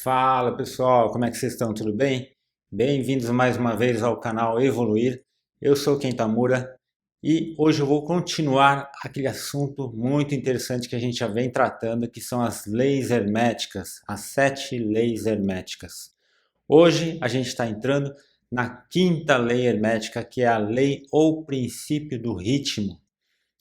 Fala pessoal, como é que vocês estão? Tudo bem? Bem-vindos mais uma vez ao canal Evoluir. Eu sou Ken Tamura e hoje eu vou continuar aquele assunto muito interessante que a gente já vem tratando, que são as leis herméticas, as 7 leis herméticas. Hoje a gente está entrando na quinta lei hermética, que é a lei ou princípio do ritmo.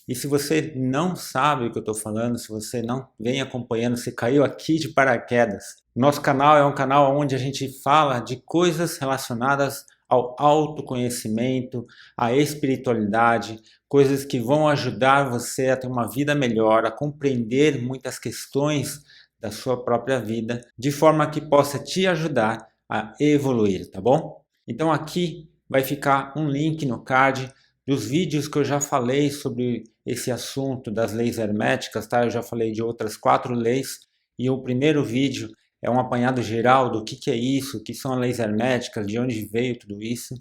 E se você não sabe o que eu estou falando, se você não vem acompanhando, se caiu aqui de paraquedas, nosso canal é um canal onde a gente fala de coisas relacionadas ao autoconhecimento, à espiritualidade, coisas que vão ajudar você a ter uma vida melhor, a compreender muitas questões da sua própria vida, de forma que possa te ajudar a evoluir, tá bom? Então aqui vai ficar um link no card dos vídeos que eu já falei sobre esse assunto das leis herméticas, tá? Eu já falei de outras 4 leis e o primeiro vídeo é um apanhado geral do que é isso, o que são as leis herméticas, de onde veio tudo isso,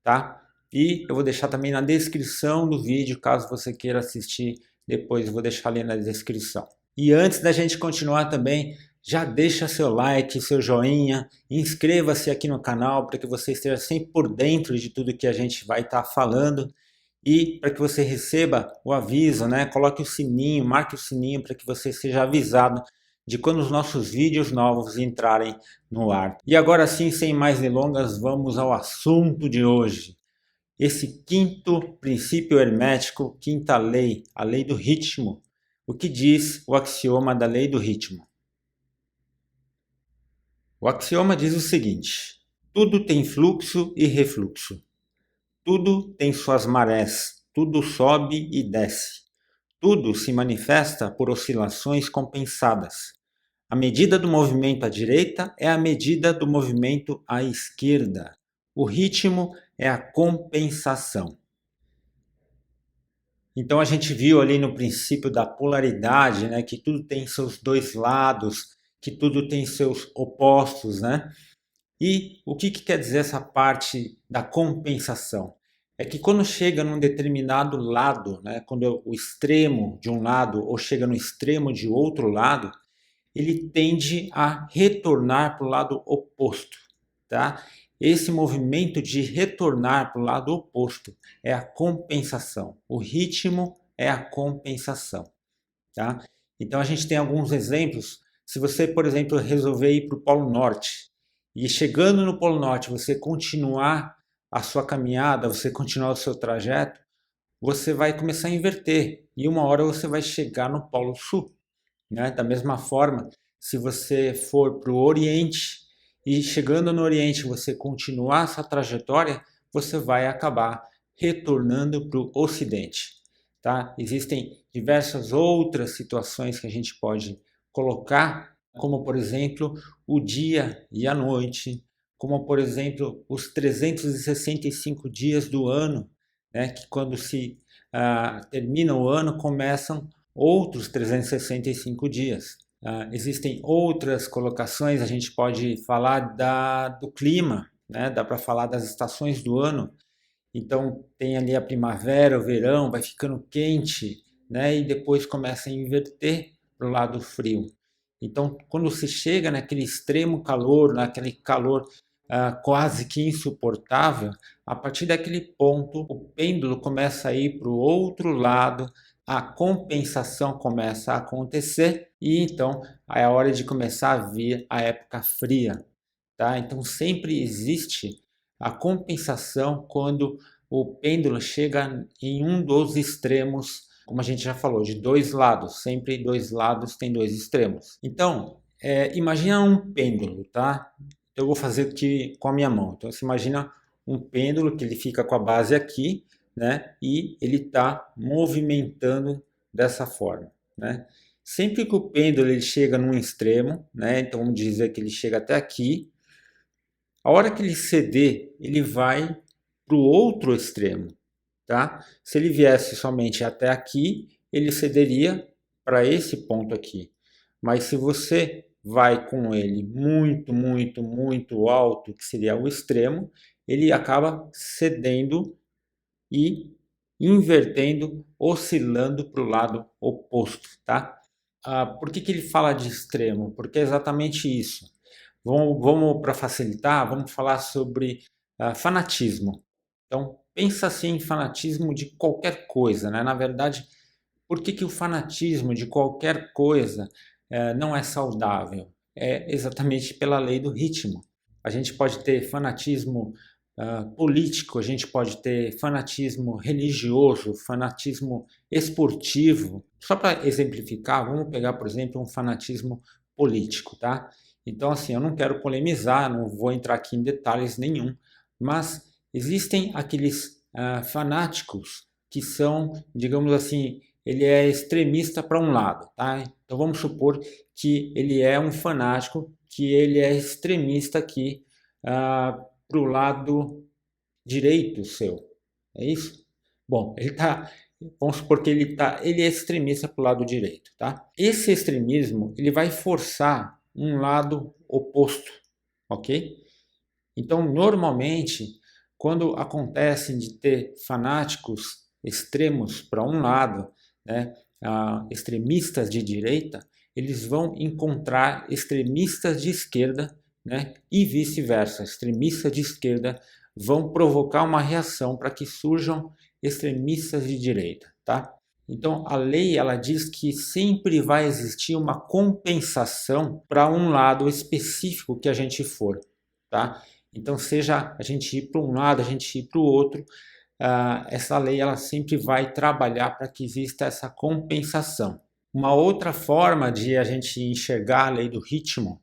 tá? E eu vou deixar também na descrição do vídeo, caso você queira assistir depois, eu vou deixar ali na descrição. E antes da gente continuar também, já deixa seu like, seu joinha, inscreva-se aqui no canal para que você esteja sempre por dentro de tudo que a gente vai estar falando. E para que você receba o aviso, né? Coloque o sininho, marque o sininho para que você seja avisado de quando os nossos vídeos novos entrarem no ar. E agora sim, sem mais delongas, vamos ao assunto de hoje. Esse quinto princípio hermético, quinta lei, a lei do ritmo. O que diz o axioma da lei do ritmo? O axioma diz o seguinte: tudo tem fluxo e refluxo. Tudo tem suas marés, tudo sobe e desce. Tudo se manifesta por oscilações compensadas. A medida do movimento à direita é a medida do movimento à esquerda. O ritmo é a compensação. Então a gente viu ali no princípio da polaridade, né, que tudo tem seus dois lados, que tudo tem seus opostos, né? E o que quer dizer essa parte da compensação? É que quando chega num determinado lado, né, quando o extremo de um lado ou chega no extremo de outro lado, ele tende a retornar para o lado oposto, tá? Esse movimento de retornar para o lado oposto é a compensação. O ritmo é a compensação, tá? Então a gente tem alguns exemplos. Se você, por exemplo, resolver ir para o Polo Norte e chegando no Polo Norte você continuar a sua caminhada, você continuar o seu trajeto, você vai começar a inverter e uma hora você vai chegar no Polo Sul, né? Da mesma forma, se você for para o Oriente e chegando no Oriente você continuar essa trajetória, você vai acabar retornando para o Ocidente. Tá? Existem diversas outras situações que a gente pode colocar, como por exemplo o dia e a noite, como por exemplo os 365 dias do ano, né? Que quando se termina o ano começam outros 365 dias. Existem outras colocações, a gente pode falar do clima, né? Dá para falar das estações do ano. Então tem ali a primavera, o verão, vai ficando quente, né? E depois começa a inverter para o lado frio. Então quando se chega naquele extremo calor, naquele calor quase que insuportável, a partir daquele ponto o pêndulo começa a ir para o outro lado, a compensação começa a acontecer e então é a hora de começar a vir a época fria, tá? Então sempre existe a compensação quando o pêndulo chega em um dos extremos, como a gente já falou, de dois lados, sempre dois lados tem dois extremos. Então, imagina um pêndulo, tá? Eu vou fazer aqui com a minha mão. Então, você imagina um pêndulo que ele fica com a base aqui, né? E ele está movimentando dessa forma, né? Sempre que o pêndulo ele chega num extremo, né? Então vamos dizer que ele chega até aqui. A hora que ele ceder, ele vai para o outro extremo, tá? Se ele viesse somente até aqui, ele cederia para esse ponto aqui. Mas se você vai com ele muito, muito, muito alto, que seria o extremo, ele acaba cedendo e invertendo, oscilando para o lado oposto, tá? Por que ele fala de extremo? Porque é exatamente isso. Vamos para facilitar, vamos falar sobre fanatismo. Então, pensa assim em fanatismo de qualquer coisa, né? Na verdade, por que o fanatismo de qualquer coisa não é saudável? É exatamente pela lei do ritmo. A gente pode ter fanatismo político, a gente pode ter fanatismo religioso, fanatismo esportivo. Só para exemplificar, vamos pegar, por exemplo, um fanatismo político, tá? Então, assim, eu não quero polemizar, não vou entrar aqui em detalhes nenhum, mas existem aqueles fanáticos que são, digamos assim, ele é extremista para um lado, tá? Então vamos supor que ele é um fanático, que ele é extremista aqui para o lado direito seu, é isso? Bom, vamos supor que ele é extremista para o lado direito, tá? Esse extremismo, ele vai forçar um lado oposto, ok? Então, normalmente, quando acontece de ter fanáticos extremos para um lado, né, extremistas de direita, eles vão encontrar extremistas de esquerda, né, e vice-versa. Extremistas de esquerda vão provocar uma reação para que surjam extremistas de direita, tá? Então, a lei ela diz que sempre vai existir uma compensação para um lado específico que a gente for, tá? Então, seja a gente ir para um lado, a gente ir para o outro, essa lei ela sempre vai trabalhar para que exista essa compensação. Uma outra forma de a gente enxergar a lei do ritmo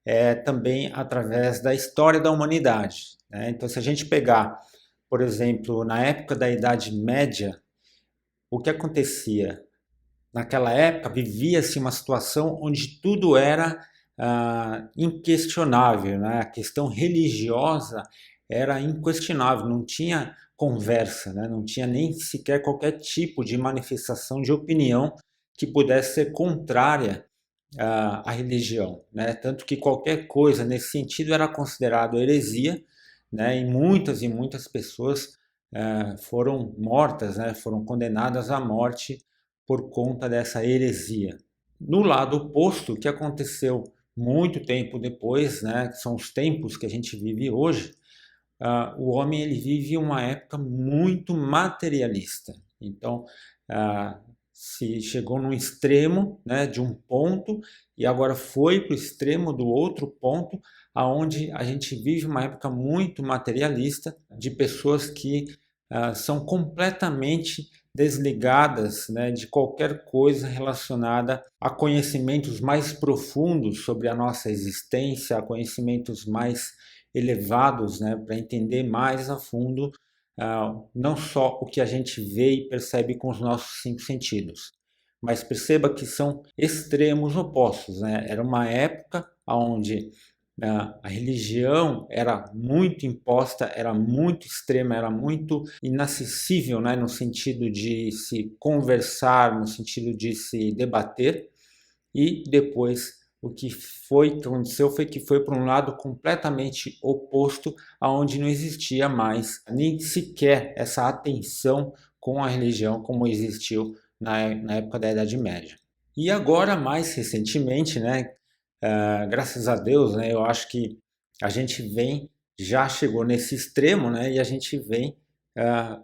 é também através da história da humanidade, né? Então, se a gente pegar, por exemplo, na época da Idade Média, o que acontecia? Naquela época vivia-se uma situação onde tudo era inquestionável, né? A questão religiosa era inquestionável, não tinha conversa, né? Não tinha nem sequer qualquer tipo de manifestação de opinião que pudesse ser contrária à religião, né? Tanto que qualquer coisa nesse sentido era considerado heresia, né? E muitas pessoas foram mortas, né? Foram condenadas à morte por conta dessa heresia. No lado oposto, o que aconteceu muito tempo depois, né, que são os tempos que a gente vive hoje, o homem ele vive uma época muito materialista. Então, se chegou num extremo, né, de um ponto e agora foi para o extremo do outro ponto, aonde a gente vive uma época muito materialista de pessoas que são completamente desligadas, né, de qualquer coisa relacionada a conhecimentos mais profundos sobre a nossa existência, a conhecimentos mais elevados, né, para entender mais a fundo não só o que a gente vê e percebe com os nossos cinco sentidos, mas perceba que são extremos opostos, né? Era uma época onde a religião era muito imposta, era muito extrema, era muito inacessível, né, no sentido de se conversar, no sentido de se debater, e depois o que aconteceu foi que foi para um lado completamente oposto, aonde não existia mais nem sequer essa atenção com a religião como existiu na época da Idade Média. E agora, mais recentemente, né, graças a Deus, né, eu acho que a gente já chegou nesse extremo, né, e a gente vem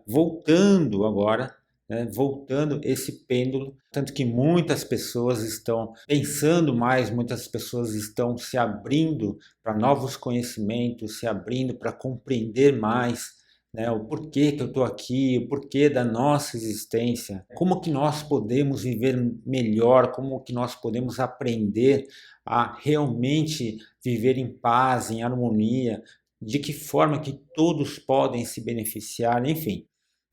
voltando agora, né, voltando esse pêndulo, tanto que muitas pessoas estão pensando mais, muitas pessoas estão se abrindo para novos conhecimentos, se abrindo para compreender mais, né, o porquê que eu estou aqui, o porquê da nossa existência, como que nós podemos viver melhor, como que nós podemos aprender a realmente viver em paz, em harmonia, de que forma que todos podem se beneficiar, enfim.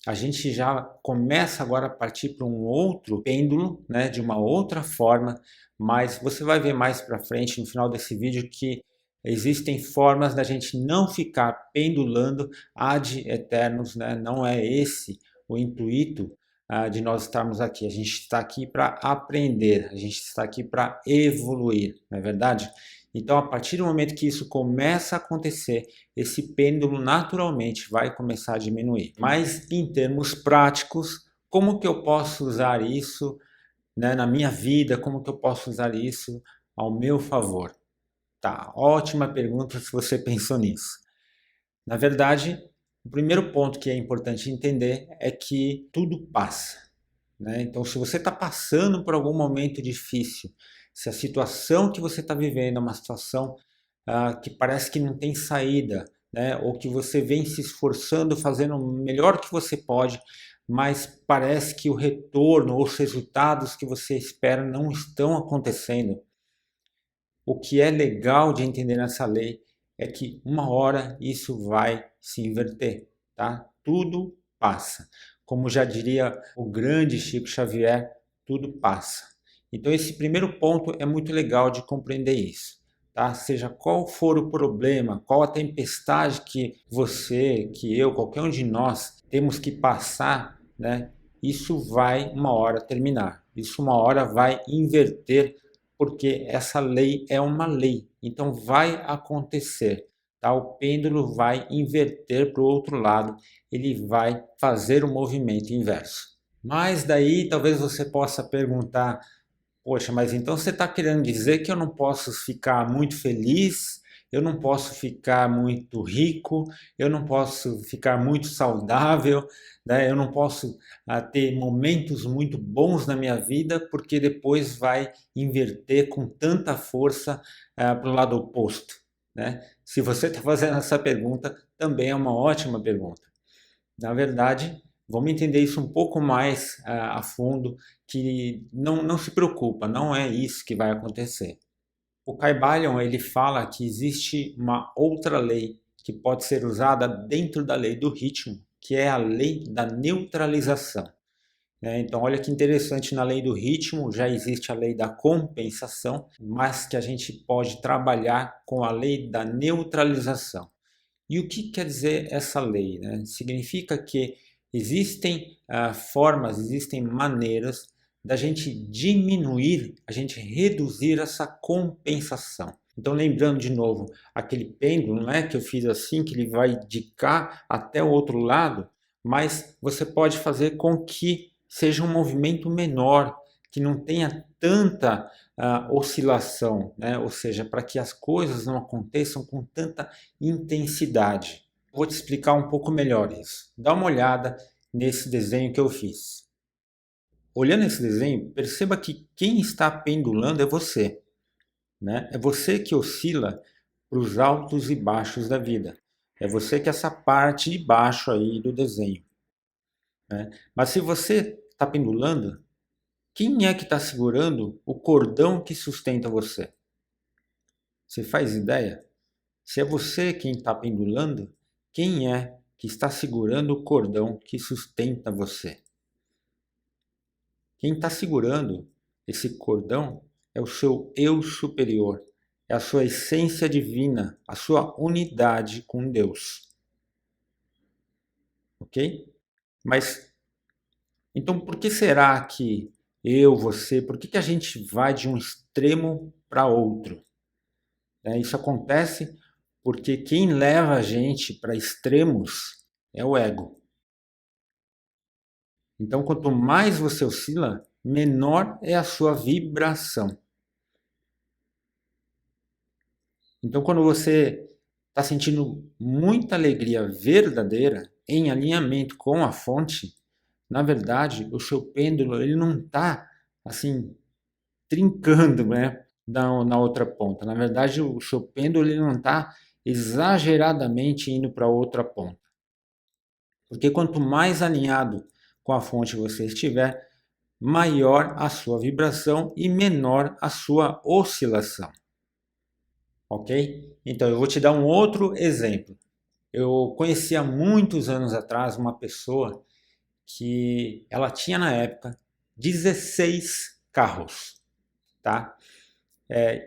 A gente já começa agora a partir para um outro pêndulo, né, de uma outra forma, mas você vai ver mais para frente no final desse vídeo que existem formas da gente não ficar pendulando ad eternos, né? Não é esse o intuito de nós estarmos aqui. A gente está aqui para aprender, a gente está aqui para evoluir, não é verdade? Então, a partir do momento que isso começa a acontecer, esse pêndulo naturalmente vai começar a diminuir. Mas, em termos práticos, como que eu posso usar isso, né, na minha vida? Como que eu posso usar isso ao meu favor? Tá, ótima pergunta se você pensou nisso. Na verdade, o primeiro ponto que é importante entender é que tudo passa, né? Então, se você está passando por algum momento difícil, se a situação que você está vivendo é uma situação que parece que não tem saída, né? Ou que você vem se esforçando, fazendo o melhor que você pode, mas parece que o retorno ou os resultados que você espera não estão acontecendo. O que é legal de entender nessa lei é que uma hora isso vai se inverter, tá? Tudo passa. Como já diria o grande Chico Xavier, tudo passa. Então esse primeiro ponto é muito legal de compreender isso, tá? Seja qual for o problema, qual a tempestade que você, que eu, qualquer um de nós temos que passar, né? Isso vai uma hora terminar. Isso uma hora vai inverter porque essa lei é uma lei, então vai acontecer, tá? O pêndulo vai inverter para o outro lado, ele vai fazer o movimento inverso. Mas daí talvez você possa perguntar, poxa, mas então você está querendo dizer que eu não posso ficar muito feliz, eu não posso ficar muito rico, eu não posso ficar muito saudável, né? Eu não posso ter momentos muito bons na minha vida, porque depois vai inverter com tanta força para o lado oposto, né? Se você está fazendo essa pergunta, também é uma ótima pergunta. Na verdade, vamos entender isso um pouco mais a fundo, que não se preocupa, não é isso que vai acontecer. O Kybalion ele fala que existe uma outra lei que pode ser usada dentro da lei do ritmo, que é a lei da neutralização. Então, olha que interessante, na lei do ritmo já existe a lei da compensação, mas que a gente pode trabalhar com a lei da neutralização. E o que quer dizer essa lei, né? Significa que existem formas, existem maneiras da gente diminuir, a gente reduzir essa compensação. Então, lembrando de novo, aquele pêndulo, não é que eu fiz assim, que ele vai de cá até o outro lado, mas você pode fazer com que seja um movimento menor, que não tenha tanta oscilação, né? Ou seja, para que as coisas não aconteçam com tanta intensidade. Vou te explicar um pouco melhor isso. Dá uma olhada nesse desenho que eu fiz. Olhando esse desenho, perceba que quem está pendulando é você, né? É você que oscila para os altos e baixos da vida. É você que é essa parte de baixo aí do desenho, né? Mas se você está pendulando, quem é que está segurando o cordão que sustenta você? Você faz ideia? Se é você quem está pendulando, quem é que está segurando o cordão que sustenta você? Quem está segurando esse cordão é o seu eu superior, é a sua essência divina, a sua unidade com Deus. Ok? Mas, então por que será que você, por que a gente vai de um extremo para outro? Isso acontece porque quem leva a gente para extremos é o ego. Então, quanto mais você oscila, menor é a sua vibração. Então, quando você está sentindo muita alegria verdadeira, em alinhamento com a fonte, na verdade, o seu pêndulo ele não está assim trincando, né, na outra ponta. Na verdade, o seu pêndulo ele não está exageradamente indo para outra ponta. Porque quanto mais alinhado com a fonte você estiver, maior a sua vibração e menor a sua oscilação. Ok? Então eu vou te dar um outro exemplo. Eu conheci há muitos anos atrás uma pessoa que ela tinha na época 16 carros, tá?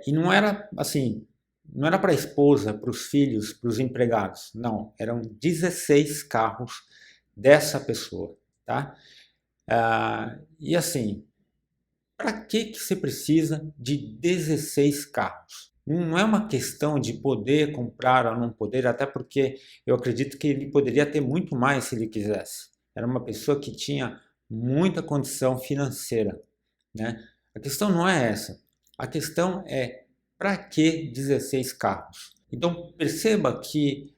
E não era assim, não era para a esposa, para os filhos, para os empregados, não, eram 16 carros dessa pessoa, tá? E assim, para que você precisa de 16 carros? Não é uma questão de poder comprar ou não poder, até porque eu acredito que ele poderia ter muito mais se ele quisesse. Era uma pessoa que tinha muita condição financeira, né? A questão não é essa. A questão é para que 16 carros? Então perceba que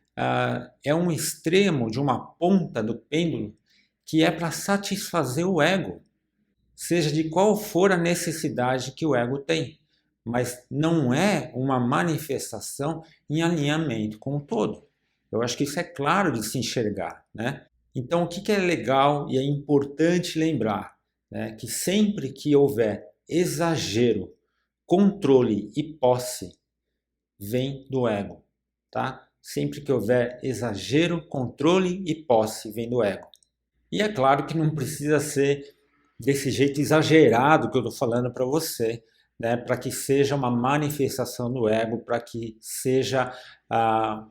é um extremo de uma ponta do pêndulo que é para satisfazer o ego, seja de qual for a necessidade que o ego tem, mas não é uma manifestação em alinhamento com o todo. Eu acho que isso é claro de se enxergar, né? Então, o que é legal e é importante lembrar, né, que sempre que houver exagero, controle e posse, vem do ego, tá? Sempre que houver exagero, controle e posse, vem do ego. E é claro que não precisa ser desse jeito exagerado que eu estou falando para você, né? Para que seja uma manifestação do ego, para que seja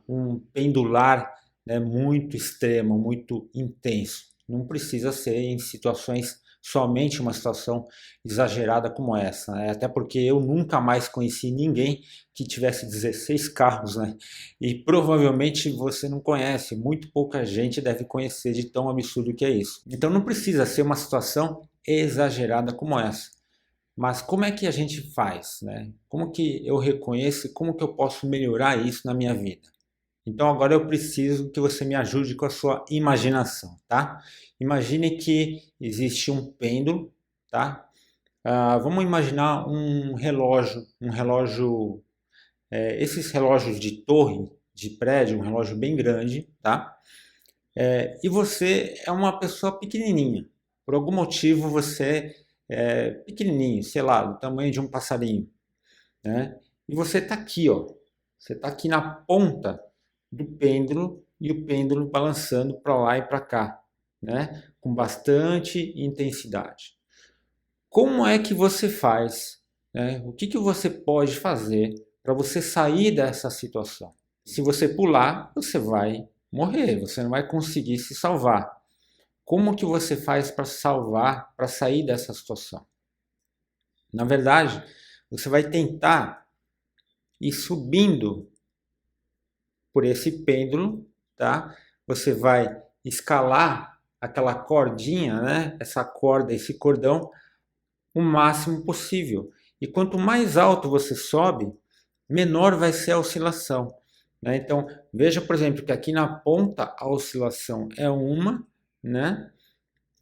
um pendular, né, muito extremo, muito intenso. Não precisa ser em situações, somente uma situação exagerada como essa, né? Até porque eu nunca mais conheci ninguém que tivesse 16 carros, né? E provavelmente você não conhece, muito pouca gente deve conhecer de tão absurdo que é isso. Então não precisa ser uma situação exagerada como essa. Mas como é que a gente faz, né? Como que eu reconheço, como que eu posso melhorar isso na minha vida? Então agora eu preciso que você me ajude com a sua imaginação, tá? Imagine que existe um pêndulo, tá? Vamos imaginar um relógio, esses relógios de torre, de prédio, um relógio bem grande, tá? E você é uma pessoa pequenininha. Por algum motivo você é pequenininho, sei lá, do tamanho de um passarinho, né? E você está aqui, ó. Você está aqui na ponta do pêndulo e o pêndulo balançando para lá e para cá, né? Com bastante intensidade. Como é que você faz, né? O que você pode fazer para você sair dessa situação? Se você pular, você vai morrer, você não vai conseguir se salvar. Como que você faz para salvar, para sair dessa situação? Na verdade, você vai tentar ir subindo por esse pêndulo, tá? Você vai escalar aquela cordinha, né? Essa corda, esse cordão, o máximo possível. E quanto mais alto você sobe, menor vai ser a oscilação, né? Então, veja, por exemplo, que aqui na ponta a oscilação é uma, né?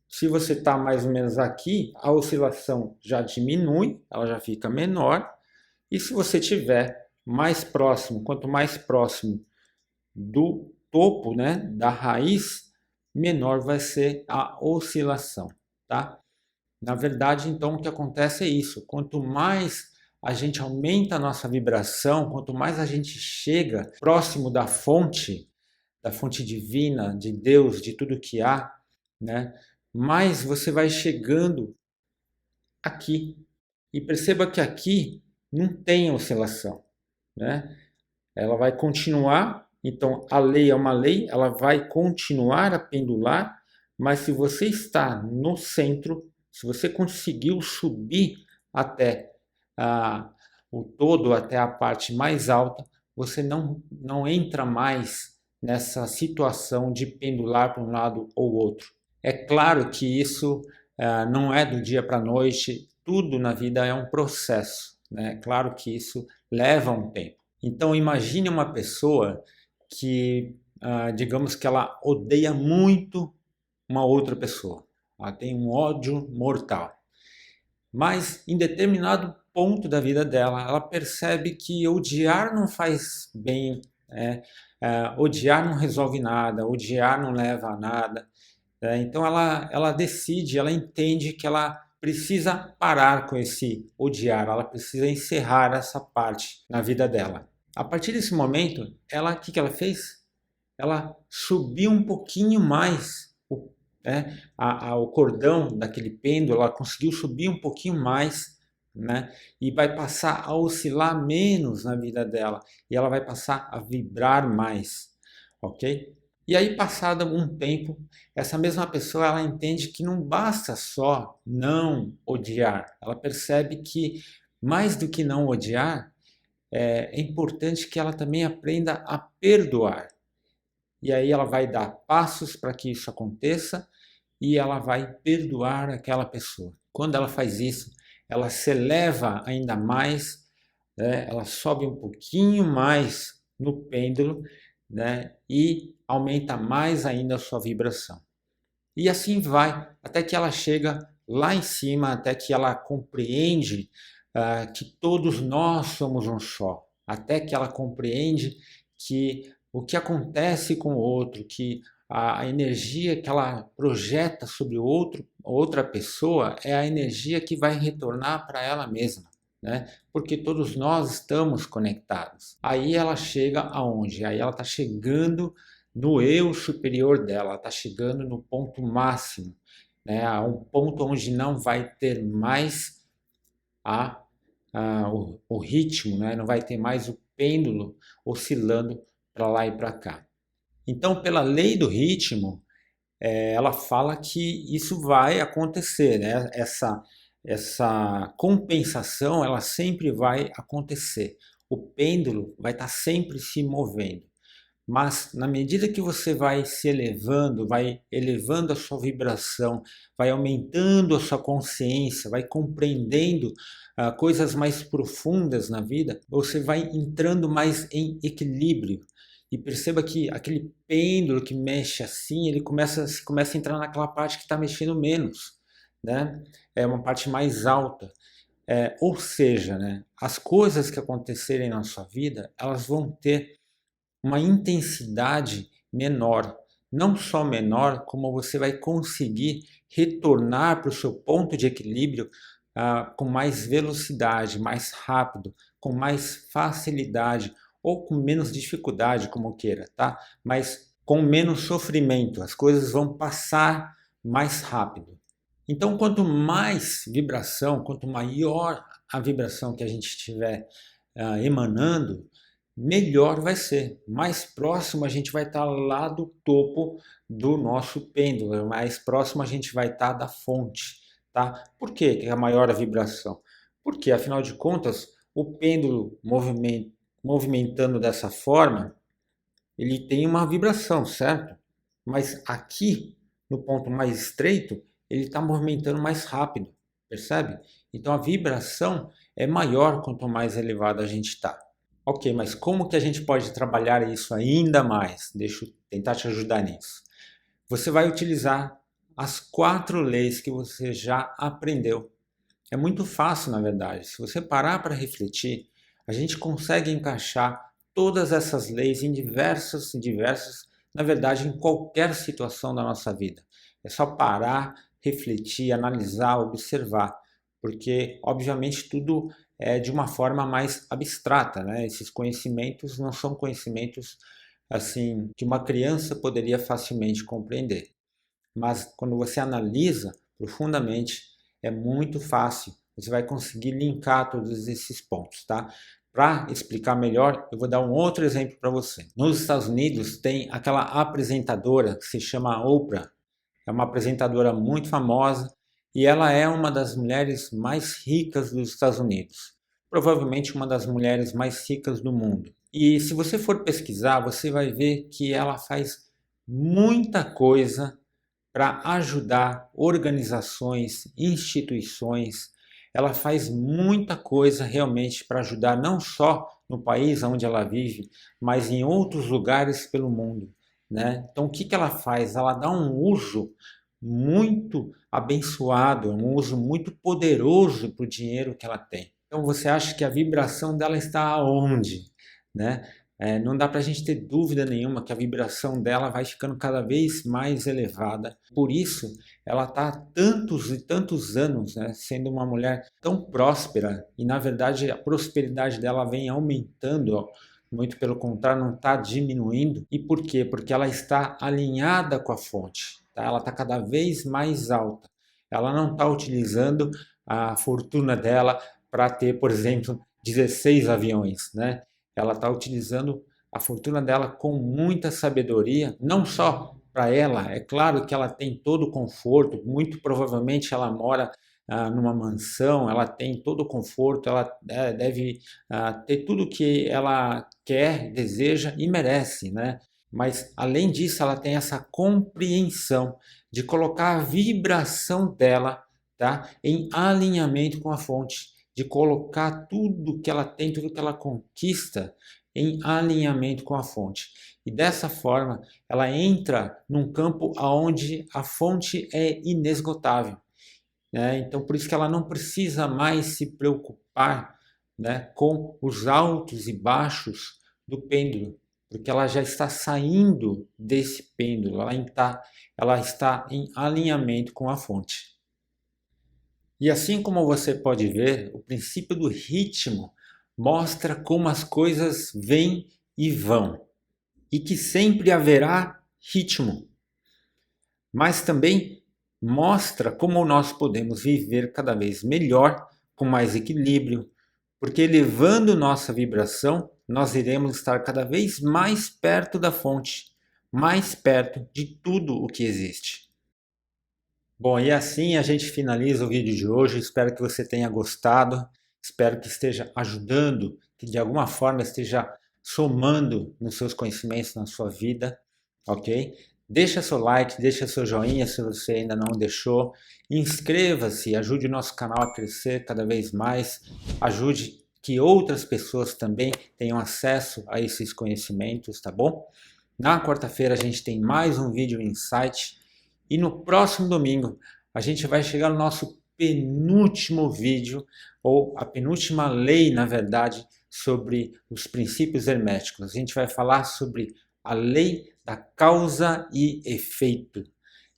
Se você está mais ou menos aqui, a oscilação já diminui, ela já fica menor. E se você tiver mais próximo, quanto mais próximo do topo, né, da raiz, menor vai ser a oscilação, tá? Na verdade, então, o que acontece é isso. Quanto mais a gente aumenta a nossa vibração, quanto mais a gente chega próximo da fonte divina, de Deus, de tudo que há, né, mais você vai chegando aqui. E perceba que aqui não tem oscilação, né? Ela vai continuar, então a lei é uma lei, ela vai continuar a pendular, mas se você está no centro, se você conseguiu subir até o todo, até a parte mais alta, você não entra mais nessa situação de pendular para um lado ou outro. É claro que isso não é do dia para a noite, tudo na vida é um processo, né? Claro que isso leva um tempo. Então imagine uma pessoa que, digamos que ela odeia muito uma outra pessoa. Ela tem um ódio mortal. Mas em determinado ponto da vida dela, ela percebe que odiar não faz bem, odiar não resolve nada, odiar não leva a nada. Então ela decide, ela entende que ela precisa parar com esse odiar, ela precisa encerrar essa parte na vida dela. A partir desse momento, o que ela fez? Ela subiu um pouquinho mais o cordão daquele pêndulo, ela conseguiu subir um pouquinho mais, né? E vai passar a oscilar menos na vida dela, e ela vai passar a vibrar mais, ok? E aí, passado um tempo, essa mesma pessoa ela entende que não basta só não odiar, ela percebe que mais do que não odiar, é importante que ela também aprenda a perdoar. E aí ela vai dar passos para que isso aconteça e ela vai perdoar aquela pessoa. Quando ela faz isso, ela se eleva ainda mais né? Ela sobe um pouquinho mais no pêndulo, né? E aumenta mais ainda a sua vibração. E assim vai, até que ela chega lá em cima, até que ela compreende que todos nós somos um só, até que ela compreende que o que acontece com o outro, que a energia que ela projeta sobre o outro, outra pessoa, é a energia que vai retornar para ela mesma, né? Porque todos nós estamos conectados. Aí ela chega aonde? Aí ela está chegando no eu superior dela, está chegando no ponto máximo, né? A um ponto onde não vai ter mais o ritmo, né? Não vai ter mais o pêndulo oscilando para lá e para cá. Então, pela lei do ritmo, ela fala que isso vai acontecer, né? Essa compensação, ela sempre vai acontecer. O pêndulo vai estar sempre se movendo. Mas na medida que você vai se elevando, vai elevando a sua vibração, vai aumentando a sua consciência, vai compreendendo coisas mais profundas na vida, você vai entrando mais em equilíbrio. E perceba que aquele pêndulo que mexe assim, ele começa a entrar naquela parte que está mexendo menos, né? É uma parte mais alta. Ou seja, né, as coisas que acontecerem na sua vida, elas vão ter uma intensidade menor. Não só menor, como você vai conseguir retornar para o seu ponto de equilíbrio com mais velocidade, mais rápido, com mais facilidade ou com menos dificuldade, como queira, tá? Mas com menos sofrimento. As coisas vão passar mais rápido. Então, quanto mais vibração, quanto maior a vibração que a gente estiver emanando, melhor vai ser. Mais próximo a gente vai estar lá do topo do nosso pêndulo, mais próximo a gente vai estar da fonte, tá? Por que é a maior a vibração? Porque, afinal de contas, o pêndulo movimentando dessa forma, ele tem uma vibração, certo? Mas aqui, no ponto mais estreito, ele está movimentando mais rápido, percebe? Então a vibração é maior quanto mais elevado a gente está. Ok, mas como que a gente pode trabalhar isso ainda mais? Deixa eu tentar te ajudar nisso. Você vai utilizar as 4 leis que você já aprendeu. É muito fácil, na verdade. Se você parar para refletir, a gente consegue encaixar todas essas leis em diversas, na verdade, em qualquer situação da nossa vida. É só parar, refletir, analisar, observar, porque, obviamente, tudo é de uma forma mais abstrata, né? Esses conhecimentos não são conhecimentos assim que uma criança poderia facilmente compreender. Mas quando você analisa profundamente, é muito fácil. Você vai conseguir linkar todos esses pontos, tá? Para explicar melhor, eu vou dar um outro exemplo para você. Nos Estados Unidos tem aquela apresentadora que se chama Oprah. É uma apresentadora muito famosa e ela é uma das mulheres mais ricas dos Estados Unidos. Provavelmente uma das mulheres mais ricas do mundo. E se você for pesquisar, você vai ver que ela faz muita coisa para ajudar organizações, instituições. Ela faz muita coisa realmente para ajudar não só no país onde ela vive, mas em outros lugares pelo mundo, né? Então o que que ela faz? Ela dá um uso muito abençoado, um uso muito poderoso para o dinheiro que ela tem. Então você acha que a vibração dela está aonde, né? Não dá para a gente ter dúvida nenhuma que a vibração dela vai ficando cada vez mais elevada. Por isso, ela está há tantos e tantos anos, né, sendo uma mulher tão próspera e, na verdade, a prosperidade dela vem aumentando, ó, muito pelo contrário, não está diminuindo. E por quê? Porque ela está alinhada com a fonte, tá? Ela está cada vez mais alta. Ela não está utilizando a fortuna dela para ter, por exemplo, 16 aviões, né? Ela está utilizando a fortuna dela com muita sabedoria, não só para ela, é claro que ela tem todo o conforto, muito provavelmente ela mora numa mansão, ela tem todo o conforto, ela deve ter tudo que ela quer, deseja e merece, né? Mas além disso, ela tem essa compreensão de colocar a vibração dela, tá, em alinhamento com a fonte. de colocar tudo que ela tem, tudo que ela conquista em alinhamento com a fonte. E dessa forma, ela entra num campo onde a fonte é inesgotável, né? Então, por isso que ela não precisa mais se preocupar, né, com os altos e baixos do pêndulo, porque ela já está saindo desse pêndulo, ela está em alinhamento com a fonte. E assim como você pode ver, o princípio do ritmo mostra como as coisas vêm e vão, e que sempre haverá ritmo, mas também mostra como nós podemos viver cada vez melhor, com mais equilíbrio, porque elevando nossa vibração, nós iremos estar cada vez mais perto da fonte, mais perto de tudo o que existe. Bom, e assim a gente finaliza o vídeo de hoje. Espero que você tenha gostado, espero que esteja ajudando, que de alguma forma esteja somando nos seus conhecimentos, na sua vida, ok? Deixa seu like, deixa seu joinha se você ainda não deixou, inscreva-se, ajude o nosso canal a crescer cada vez mais, ajude que outras pessoas também tenham acesso a esses conhecimentos, tá bom? Na quarta-feira a gente tem mais um vídeo Insight. E no próximo domingo a gente vai chegar no nosso penúltimo vídeo, ou a penúltima lei, na verdade, sobre os princípios herméticos. A gente vai falar sobre a lei da causa e efeito.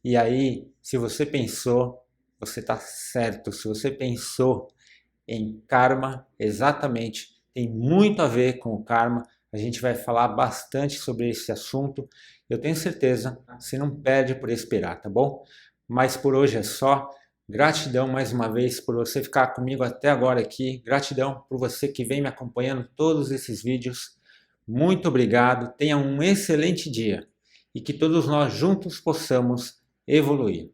E aí, se você pensou, você está certo. Se você pensou em karma, exatamente, tem muito a ver com o karma. A gente vai falar bastante sobre esse assunto. Eu tenho certeza, você não perde por esperar, tá bom? Mas por hoje é só. Gratidão mais uma vez por você ficar comigo até agora aqui. Gratidão por você que vem me acompanhando todos esses vídeos. Muito obrigado. Tenha um excelente dia e que todos nós juntos possamos evoluir.